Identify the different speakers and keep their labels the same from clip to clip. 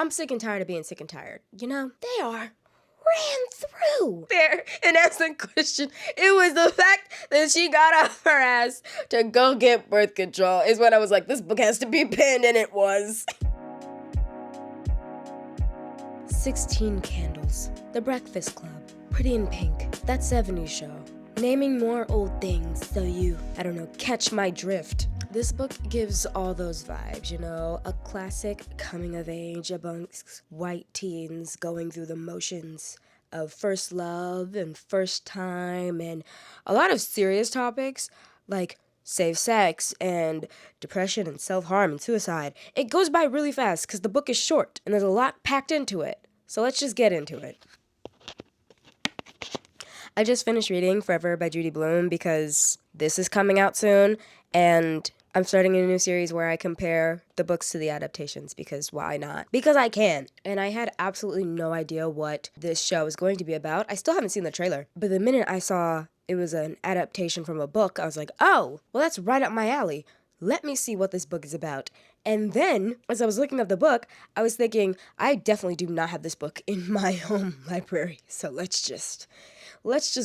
Speaker 1: I'm sick and tired of being sick and tired. You know, they are ran through there. And as the question, it was the fact that she got off her ass to go get birth control is when I was like, this book has to be penned, and it was. 16 Candles, The Breakfast Club, Pretty in Pink, That 70s Show, naming more old things so you, I don't know, catch my drift. This book gives all those vibes, you know, a classic coming of age amongst white teens going through the motions of first love and first time and a lot of serious topics like safe sex and depression and self-harm and suicide. It goes by really fast because the book is short and there's a lot packed into it. So let's just get into it. I just finished reading Reverie by Judy Blume because this is coming out soon, and I'm starting a new series where I compare the books to the adaptations, because why not? Because I can. And I had absolutely no idea what this show is going to be about. I still haven't seen the trailer, but the minute I saw it was an adaptation from a book, I was like, oh, well, that's right up my alley. Let me see what this book is about. And then, as I was looking up the book, I was thinking, I definitely do not have this book in my home library, so let's just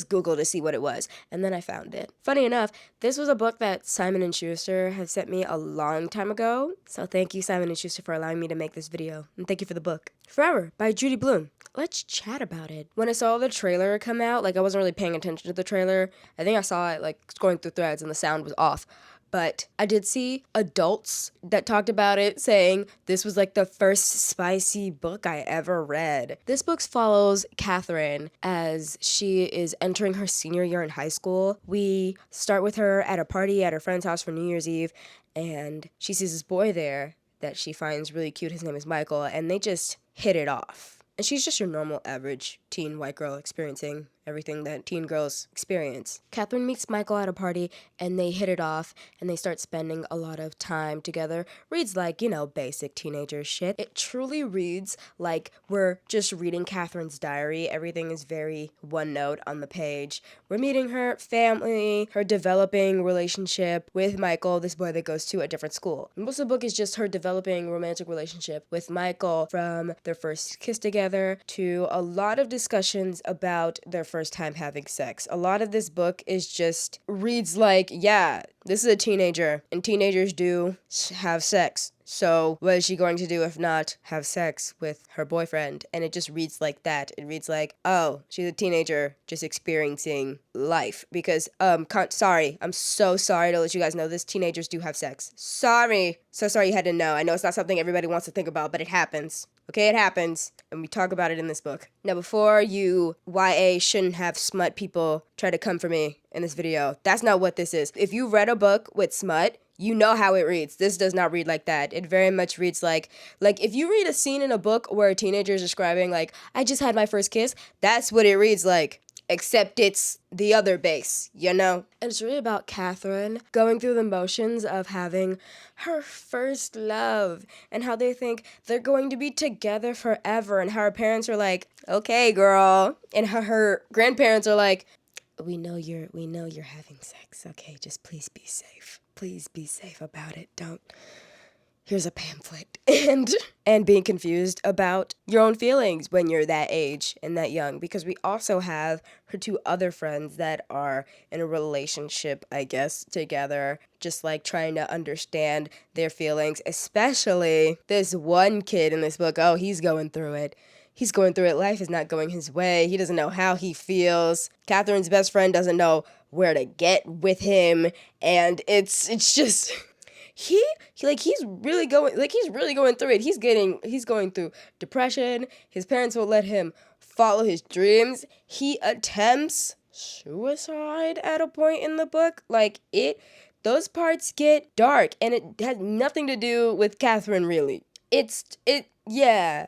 Speaker 1: Google to see what it was. And then I found it. Funny enough, this was a book that Simon & Schuster had sent me a long time ago. So thank you, Simon & Schuster, for allowing me to make this video. And thank you for the book. Forever by Judy Blume. Let's chat about it. When I saw the trailer come out, I wasn't really paying attention to the trailer. I think I saw it, scrolling through threads and the sound was off. But I did see adults that talked about it saying this was the first spicy book I ever read. This book follows Catherine as she is entering her senior year in high school. We start with her at a party at her friend's house for New Year's Eve, and she sees this boy there that she finds really cute. His name is Michael, and they just hit it off. And she's just your normal average teen white girl experiencing everything that teen girls experience. Catherine meets Michael at a party, and they hit it off, and they start spending a lot of time together. Reads basic teenager shit. It truly reads like we're just reading Catherine's diary. Everything is very one note on the page. We're meeting her family, her developing relationship with Michael, this boy that goes to a different school. Most of the book is just her developing romantic relationship with Michael, from their first kiss together to a lot of discussions about their first time having sex. A lot of this book reads yeah, this is a teenager, and teenagers do have sex. So what is she going to do if not have sex with her boyfriend? And it just reads like that. It reads oh, she's a teenager just experiencing life. Because, sorry, I'm so sorry to let you guys know this. Teenagers do have sex. Sorry. So sorry you had to know. I know it's not something everybody wants to think about, but it happens. Okay, it happens, and we talk about it in this book. Now, before you YA shouldn't have smut people try to come for me in this video, that's not what this is. If you read a book with smut, you know how it reads. This does not read like that. It very much reads like if you read a scene in a book where a teenager is describing, I just had my first kiss, that's what it reads like. Except it's the other base, you know? And it's really about Catherine going through the motions of having her first love and how they think they're going to be together forever, and how her parents are like, okay, girl. And how her grandparents are like, we know you're having sex. Okay, just please be safe. Please be safe about it. Here's a pamphlet. And being confused about your own feelings when you're that age and that young. Because we also have her two other friends that are in a relationship, I guess, together. Just trying to understand their feelings. Especially this one kid in this book. Oh, he's going through it. He's going through it. Life is not going his way. He doesn't know how he feels. Catherine's best friend doesn't know where to get with him. And it's just... He's really going through it. He's going through depression. His parents won't let him follow his dreams. He attempts suicide at a point in the book. Those parts get dark, and it has nothing to do with Catherine, really. Yeah.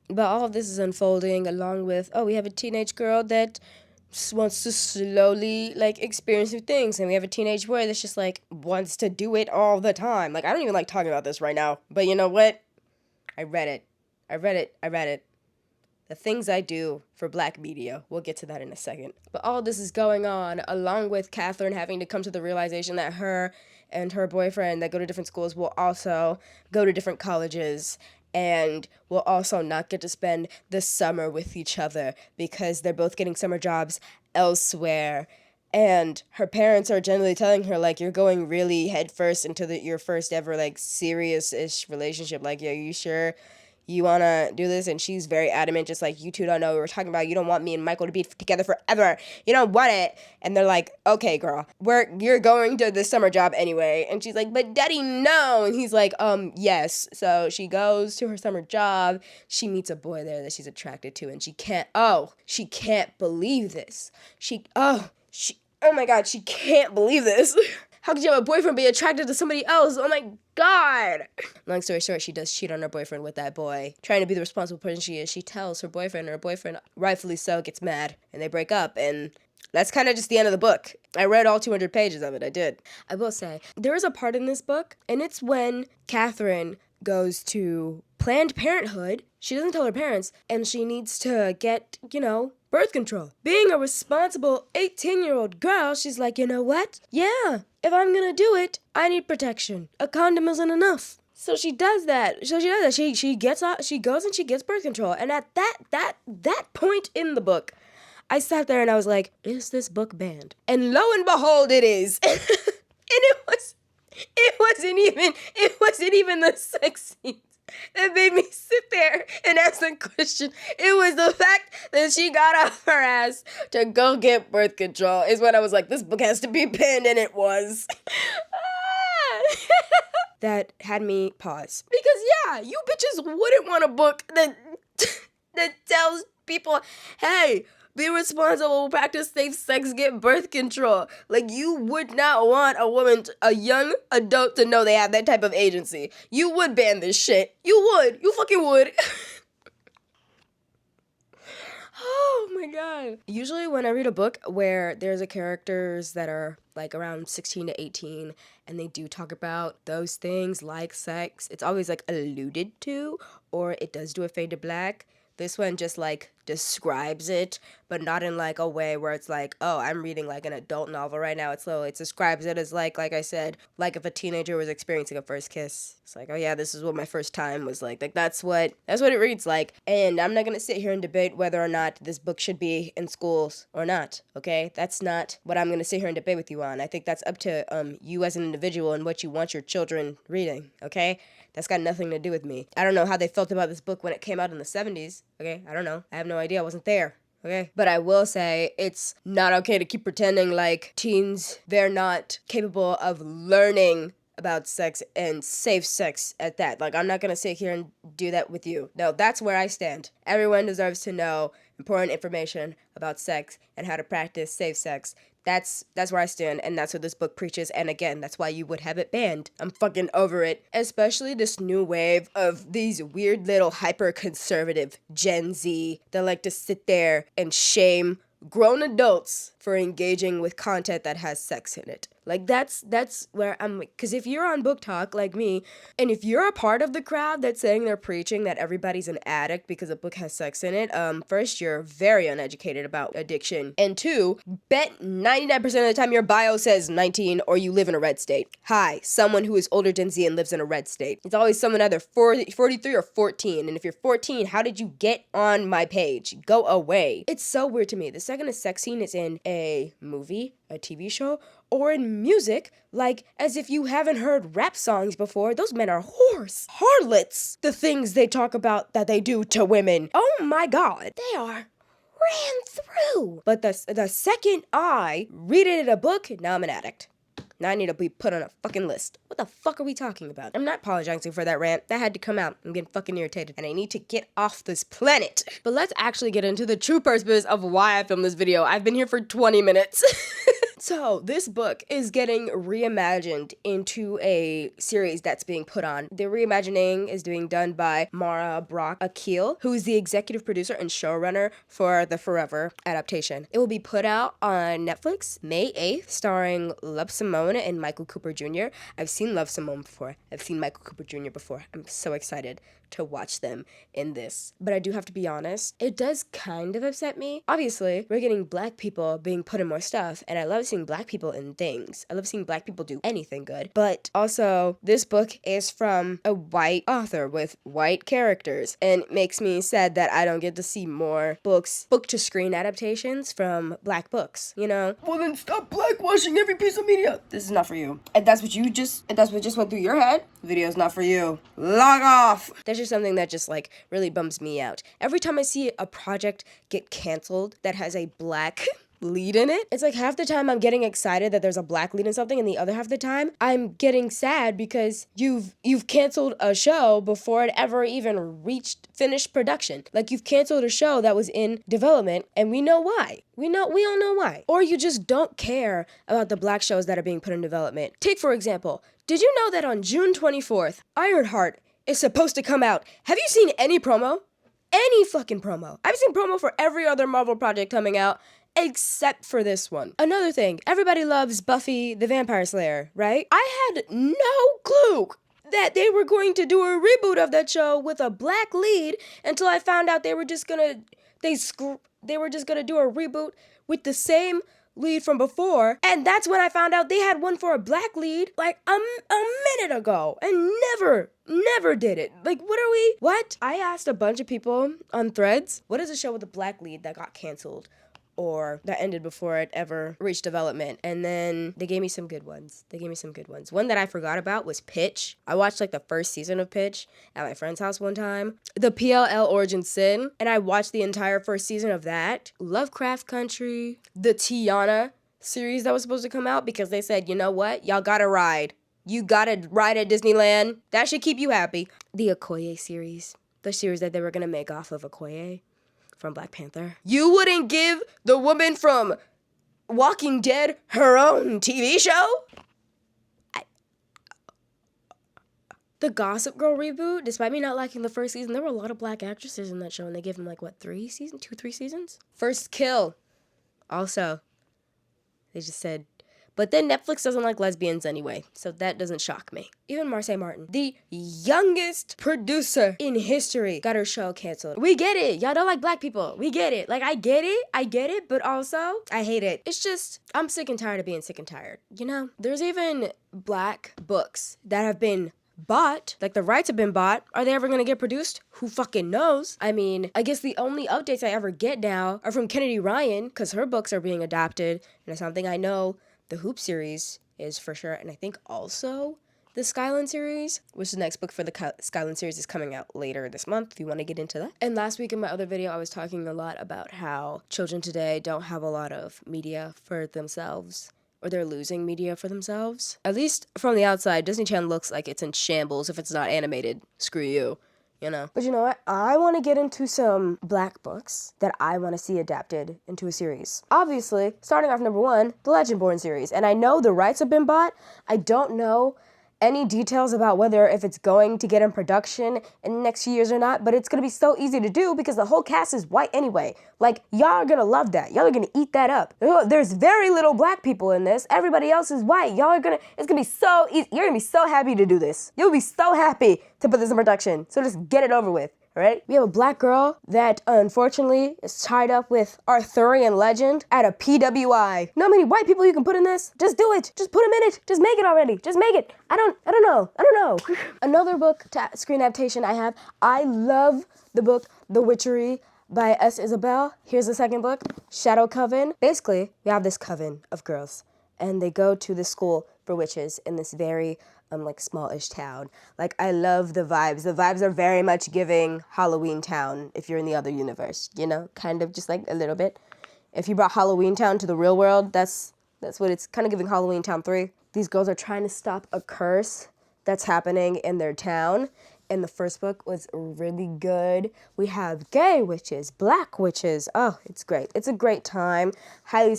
Speaker 1: But all of this is unfolding along with, we have a teenage girl that wants to slowly experience new things, and we have a teenage boy that's just wants to do it all the time. I don't even like talking about this right now, but you know what? I read it. The things I do for black media. We'll get to that in a second. But all this is going on along with Catherine having to come to the realization that her and her boyfriend that go to different schools will also go to different colleges. and will also not get to spend the summer with each other because they're both getting summer jobs elsewhere. And her parents are generally telling her, like, you're going really headfirst into your first ever, like, serious-ish relationship. Like, are you sure you want to do this? And she's very adamant, just like, you two don't know what we're talking about. You don't want me and Michael to be together forever. You don't want it. And they're like, okay, girl, you're going to this summer job anyway. And she's like, but daddy, no. And he's like, yes. So she goes to her summer job. She meets a boy there that she's attracted to, and she can't believe this. Oh my God, she can't believe this. How could you have a boyfriend be attracted to somebody else? Oh my God. Long story short, she does cheat on her boyfriend with that boy. Trying to be the responsible person she is, she tells her boyfriend, and her boyfriend, rightfully so, gets mad, and they break up, and that's kind of just the end of the book. I read all 200 pages of it, I did. I will say, there is a part in this book, and it's when Catherine goes to Planned Parenthood. She doesn't tell her parents, and she needs to get, birth control. Being a responsible 18-year-old girl, she's like, you know what? Yeah, if I'm gonna do it, I need protection. A condom isn't enough. So she does that. She goes and she gets birth control. And at that point in the book, I sat there and I was like, is this book banned? And lo and behold, it is. And it wasn't even the sex scenes that made me sit there and ask the question. It was the fact that she got off her ass to go get birth control is when I was like, this book has to be banned, and it was. That had me pause. Because yeah, you bitches wouldn't want a book that tells people, hey, be responsible, practice safe sex, get birth control. Like, you would not want a young adult to know they have that type of agency. You would ban this shit. You would. You fucking would. Oh my God. Usually when I read a book where there's a characters that are like around 16 to 18 and they do talk about those things like sex, it's always like alluded to, or it does do a fade to black. This one just like describes it, but not in like a way where it's like, oh, I'm reading like an adult novel right now. It describes it as like I said, like if a teenager was experiencing a first kiss. It's like, oh yeah, this is what my first time was like. Like that's what it reads like. And I'm not gonna sit here and debate whether or not this book should be in schools or not. Okay, that's not what I'm gonna sit here and debate with you on. I think that's up to you as an individual and what you want your children reading. Okay. That's got nothing to do with me. I don't know how they felt about this book when it came out in the 70s, okay? I don't know. I have no idea. I wasn't there, okay? But I will say it's not okay to keep pretending like teens, they're not capable of learning about sex and safe sex at that. Like, I'm not gonna sit here and do that with you. No, that's where I stand. Everyone deserves to know important information about sex and how to practice safe sex. That's where I stand, and that's what this book preaches, and again, that's why you would have it banned. I'm fucking over it. Especially this new wave of these weird little hyper-conservative Gen Z that like to sit there and shame grown adults for engaging with content that has sex in it. Like, that's where I'm, because if you're on Book Talk like me, and if you're a part of the crowd that's saying they're preaching that everybody's an addict because a book has sex in it, first, you're very uneducated about addiction, and two, bet 99% of the time your bio says 19 or you live in a red state. Hi, someone who is older Gen Z and lives in a red state. It's always someone either 43 or 14, and if you're 14, how did you get on my page? Go away. It's so weird to me. The second a sex scene is in a movie, a TV show, or in music, like as if you haven't heard rap songs before, those men are whores, harlots. The things they talk about that they do to women. Oh my God, they are ran through. But the second I read it in a book, now I'm an addict. Now I need to be put on a fucking list. What the fuck are we talking about? I'm not apologizing for that rant. That had to come out. I'm getting fucking irritated. And I need to get off this planet. But let's actually get into the true purpose of why I filmed this video. I've been here for 20 minutes. So, this book is getting reimagined into a series that's being put on. The reimagining is being done by Mara Brock Akil, who is the executive producer and showrunner for the Forever adaptation. It will be put out on Netflix May 8th, starring Love Simone and Michael Cooper Jr. I've seen Love Simone before. I've seen Michael Cooper Jr. before. I'm so excited to watch them in this. But I do have to be honest, it does kind of upset me. Obviously, we're getting black people being put in more stuff, and I love seeing black people in things. I love seeing black people do anything good. But also, this book is from a white author with white characters, and it makes me sad that I don't get to see more book-to-screen adaptations from black books, you know? Well, then stop blackwashing every piece of media. This is not for you. If that's what just went through your head, the video's not for you. Log off! That's just something that just, like, really bums me out. Every time I see a project get canceled that has a black lead in it, it's like half the time I'm getting excited that there's a black lead in something, and the other half the time I'm getting sad because you've canceled a show before it ever even reached finished production. Like, you've canceled a show that was in development, and we know why. We all know why. Or you just don't care about the black shows that are being put in development. Take, for example, did you know that on June 24th, Ironheart is supposed to come out? Have you seen any promo? Any fucking promo. I've seen promo for every other Marvel project coming out, except for this one. Another thing, everybody loves Buffy the Vampire Slayer, right? I had no clue that they were going to do a reboot of that show with a black lead until I found out they were just gonna do a reboot with the same lead from before, and that's when I found out they had one for a black lead like a minute ago and never did it. Like, what? I asked a bunch of people on Threads, what is a show with a black lead that got canceled or that ended before it ever reached development? And then they gave me some good ones. One that I forgot about was Pitch. I watched like the first season of Pitch at my friend's house one time. The PLL Origin Sin, and I watched the entire first season of that. Lovecraft Country, the Tiana series that was supposed to come out because they said, you know what, y'all gotta ride. You gotta ride at Disneyland. That should keep you happy. The Okoye series, the series that they were gonna make off of Okoye from Black Panther. You wouldn't give the woman from Walking Dead her own TV show? The Gossip Girl reboot, despite me not liking the first season, there were a lot of black actresses in that show, and they gave them like, what, 3 seasons? First Kill. Also, they just said, but then Netflix doesn't like lesbians anyway, so that doesn't shock me. Even Marseille Martin, the youngest producer in history, got her show canceled. We get it. Y'all don't like black people. We get it. Like, I get it, but also, I hate it. It's just, I'm sick and tired of being sick and tired, you know? There's even black books that have been bought, like the rights have been bought. Are they ever gonna get produced? Who fucking knows? I mean, I guess the only updates I ever get now are from Kennedy Ryan, because her books are being adapted, and it's something I know the Hoop series is for sure, and I think also the Skyline series, which the next book for the Skyline series is coming out later this month, if you want to get into that. And last week in my other video, I was talking a lot about how children today don't have a lot of media for themselves, or they're losing media for themselves. At least from the outside, Disney Channel looks like it's in shambles if it's not animated. Screw you. You know. But you know what? I want to get into some black books that I want to see adapted into a series. Obviously, starting off number 1, the Legendborn series. And I know the rights have been bought. I don't know any details about whether if it's going to get in production in the next few years or not, but it's going to be so easy to do because the whole cast is white anyway. Like, y'all are going to love that. Y'all are going to eat that up. There's very little black people in this. Everybody else is white. It's going to be so easy. You're going to be so happy to do this. You'll be so happy to put this in production. So just get it over with. Right? We have a black girl that unfortunately is tied up with Arthurian legend at a PWI. You know how many white people you can put in this? Just do it. Just put them in it. Just make it already. Just make it. I don't know. Another book screen adaptation I have. I love the book The Witchery by S. Isabel. Here's the second book, Shadow Coven. Basically, we have this coven of girls, and they go to the school for witches in this very like smallish town. Like, I love the vibes. The vibes are very much giving Halloween Town if you're in the other universe, you know, kind of just like a little bit. If you brought Halloween Town to the real world, that's what it's kind of giving Halloween Town 3. These girls are trying to stop a curse that's happening in their town. And the first book was really good. We have gay witches, black witches. Oh, it's great. It's a great time. Highly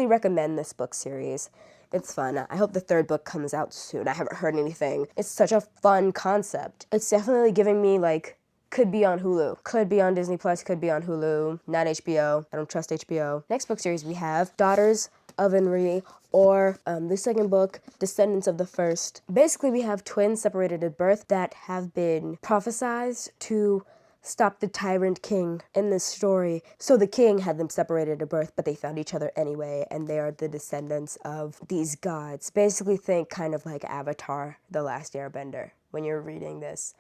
Speaker 1: recommend this book series. It's fun. I hope the third book comes out soon. I haven't heard anything. It's such a fun concept. It's definitely giving me, like, could be on Hulu. Could be on Disney+, could be on Hulu. Not HBO. I don't trust HBO. Next book series we have Daughters Reverie, or the second book, Descendants of the First. Basically, we have twins separated at birth that have been prophesized to stop the tyrant king in this story. So the king had them separated at birth, but they found each other anyway, and they are the descendants of these gods. Basically, think kind of like Avatar, The Last Airbender, when you're reading this.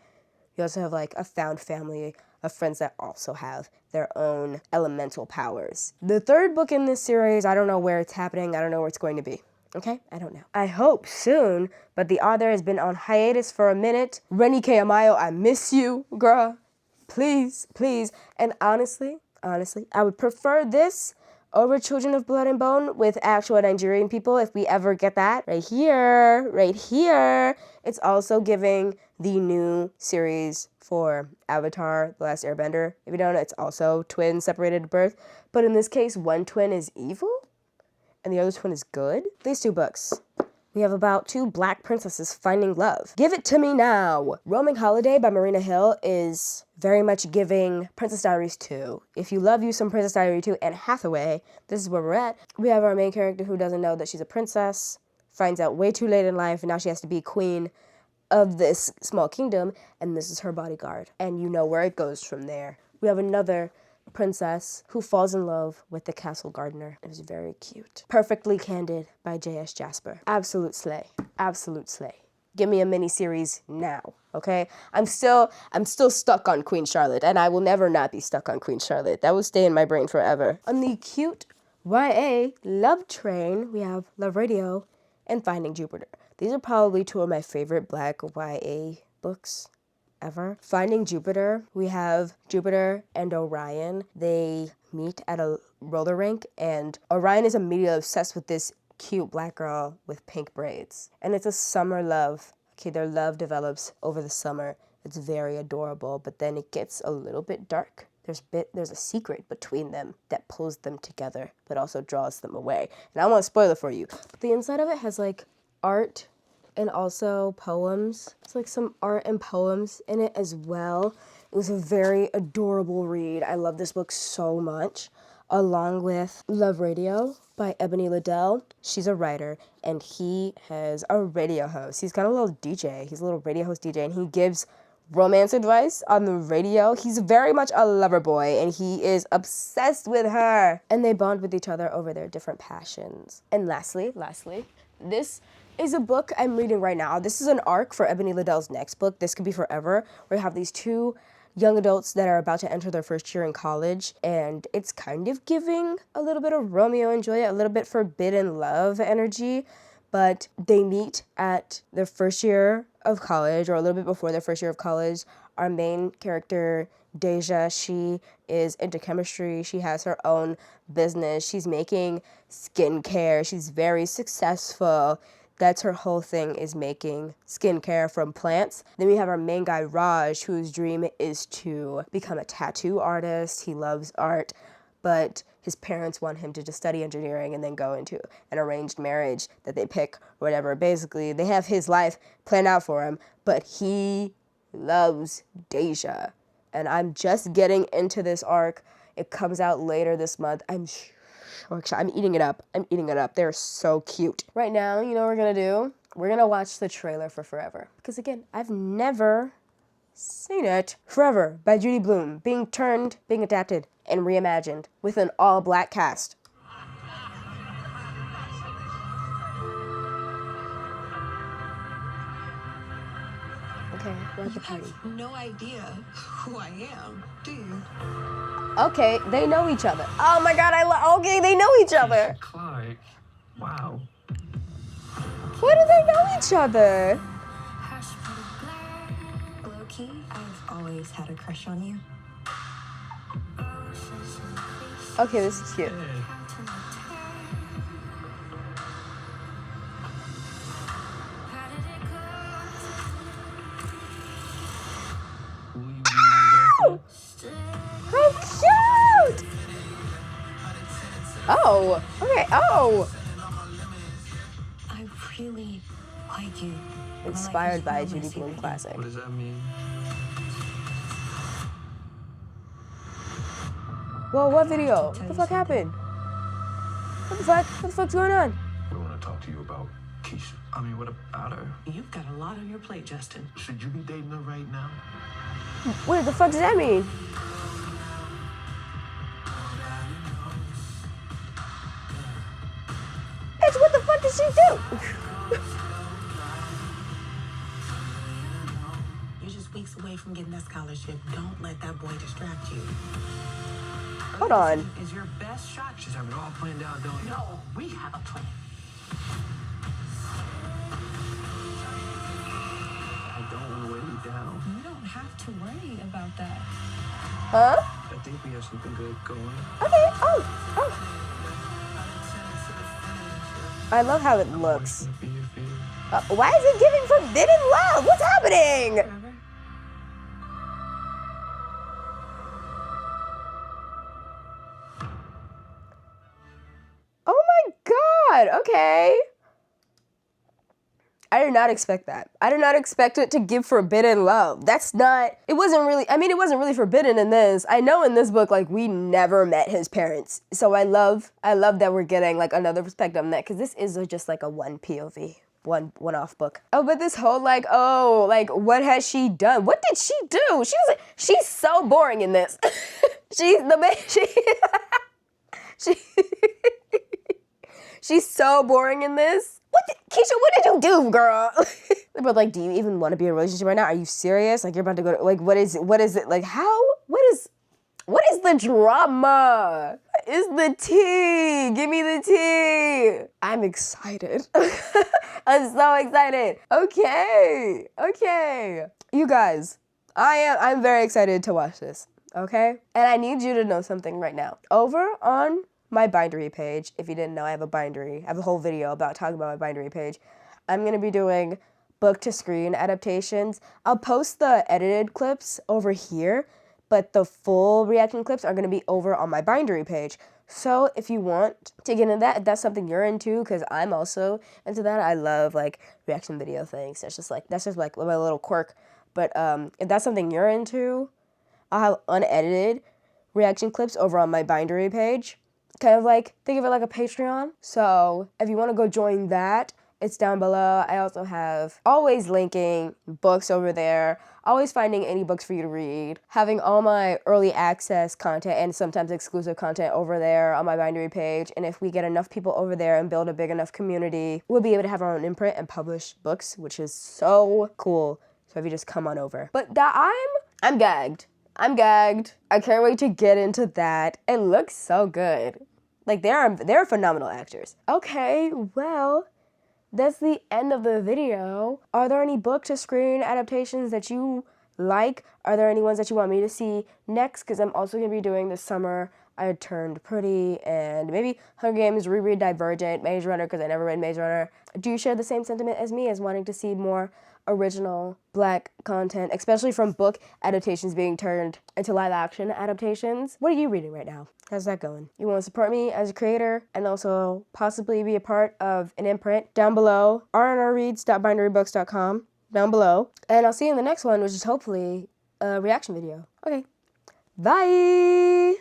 Speaker 1: You also have like a found family of friends that also have their own elemental powers. The third book in this series, I don't know where it's happening. I don't know where it's going to be. Okay? I don't know. I hope soon, but the author has been on hiatus for a minute. Rennie K. Amayo, I miss you, girl. Please, please. And honestly, I would prefer this over Children of Blood and Bone with actual Nigerian people if we ever get that. Right here. It's also giving the new series for Avatar, The Last Airbender. If you don't know, it's also twins separated at birth. But in this case, one twin is evil and the other twin is good. These two books. We have about two black princesses finding love. Give it to me now. Roaming Holiday by Marina Hill is very much giving Princess Diaries 2. If you love you some Princess Diaries 2 and Hathaway, this is where we're at. We have our main character who doesn't know that she's a princess, finds out way too late in life, and now she has to be queen of this small kingdom, and this is her bodyguard. And you know where it goes from there. We have another princess who falls in love with the castle gardener. It was very cute. Perfectly Candid by J.S. Jasper. Absolute slay. Give me a mini-series now, okay? I'm still stuck on Queen Charlotte, and I will never not be stuck on Queen Charlotte. That will stay in my brain forever. On the cute YA love train, we have Love Radio and Finding Jupiter. These are probably two of my favorite black YA books ever. Finding Jupiter, we have Jupiter and Orion. They meet at a roller rink, and Orion is immediately obsessed with this cute black girl with pink braids. And it's a summer love. Okay, their love develops over the summer. It's very adorable, but then it gets a little bit dark. There's a secret between them that pulls them together, but also draws them away. And I won't spoil it for you. But the inside of it has like art and also poems. It's like some art and poems in it as well. It was a very adorable read. I love this book so much. Along with Love Radio by Ebony Liddell. She's a writer, and he has a radio host. He's kind of a little DJ. He's a little radio host DJ, and he gives romance advice on the radio. He's very much a lover boy, and he is obsessed with her. And they bond with each other over their different passions. And lastly, this is a book I'm reading right now. This is an arc for Ebony Liddell's next book, This Could Be Forever, where you have these two young adults that are about to enter their first year in college, and it's kind of giving a little bit of Romeo and Juliet, a little bit forbidden love energy, but they meet at their first year of college, or a little bit before their first year of college. Our main character, Deja, she is into chemistry. She has her own business. She's making skincare. She's very successful. That's her whole thing, is making skincare from plants. Then we have our main guy, Raj, whose dream is to become a tattoo artist. He loves art, but his parents want him to just study engineering and then go into an arranged marriage that they pick or whatever. Basically, they have his life planned out for him, but he loves Deja. And I'm just getting into this arc. It comes out later this month. I'm eating it up. They're so cute. Right now, you know what we're gonna do? We're gonna watch the trailer for Forever. Because again, I've never seen it. Forever by Judy Blume, being adapted, and reimagined with an all-black cast. Okay, we're at the party.
Speaker 2: You have no idea who I am, do you?
Speaker 1: Okay, they know each other. Oh my god, okay, they know each other.
Speaker 3: Clark, wow.
Speaker 1: Why do they know each other?
Speaker 2: Low-key, I've always had a crush on you.
Speaker 1: Okay, this is cute.
Speaker 3: Hey. Will you be my girlfriend?
Speaker 1: How cute! Oh, okay, oh.
Speaker 2: I really like you.
Speaker 1: Inspired by a Judy Blume classic.
Speaker 3: What does that mean?
Speaker 1: Whoa, what video? What the fuck happened? What the fuck? What the fuck's going on?
Speaker 4: I want to talk to you about Keisha.
Speaker 3: I mean, what about her?
Speaker 2: You've got a lot on your plate, Justin.
Speaker 4: Should you be dating her right now?
Speaker 1: What the fuck does that mean? Bitch, what the fuck did she do?
Speaker 2: You're just weeks away from getting that scholarship. Don't let that boy distract you.
Speaker 1: Hold on.
Speaker 2: Is your best shot.
Speaker 3: She's having it all planned out, don't you?
Speaker 2: No, we have a plan.
Speaker 3: I don't want to weigh you down.
Speaker 5: You don't have to worry about that.
Speaker 1: Huh?
Speaker 3: I think we have something good going.
Speaker 1: Okay. Oh. I love how it looks.
Speaker 3: Be here for you.
Speaker 1: Why is it giving forbidden love? What's happening?
Speaker 5: Trevor?
Speaker 1: Oh my god. Okay. I did not expect that. I did not expect it to give forbidden love. That's not, it wasn't really forbidden in this. I know in this book, like, we never met his parents. So I love that we're getting, like, another perspective on that, because this is just, like, a one POV, one-off book. Oh, but this whole, like, oh, like, what has she done? What did she do? She's so boring in this. She's so boring in this. Keisha, what did you do, girl? But, like, do you even want to be in a relationship right now? Are you serious? Like, you're about to go to, like, what is it? Like, how? What is the drama? What is the tea? Give me the tea. I'm excited. I'm so excited. Okay. You guys, I'm very excited to watch this, okay? And I need you to know something right now. Over on my bindery page, if you didn't know, I have a bindery. I have a whole video about talking about my bindery page. I'm going to be doing book to screen adaptations. I'll post the edited clips over here, but the full reaction clips are going to be over on my bindery page. So if you want to get into that, if that's something you're into, because I'm also into that. I love, like, reaction video things. That's just like my little quirk. But if that's something you're into, I'll have unedited reaction clips over on my bindery page. Kind of like, think of it like a Patreon. So if you want to go join that, it's down below. I also have always linking books over there, always finding any books for you to read, having all my early access content and sometimes exclusive content over there on my bindery page. And if we get enough people over there and build a big enough community, we'll be able to have our own imprint and publish books, which is so cool. So if you just come on over. But I'm gagged. I can't wait to get into that. It looks so good. Like, they're phenomenal actors. Okay, well, that's the end of the video. Are there any book to screen adaptations that you like? Are there any ones that you want me to see next? Because I'm also going to be doing this summer I Had Turned Pretty and maybe Hunger Games, reread Divergent, Maze Runner, because I never read Maze Runner. Do you share the same sentiment as me, as wanting to see more original Black content, especially from book adaptations being turned into live action adaptations? What are you reading right now? How's that going? You want to support me as a creator and also possibly be a part of an imprint? Down below, rnrreads.binderybooks.com, down below. And I'll see you in the next one, which is hopefully a reaction video. Okay, bye!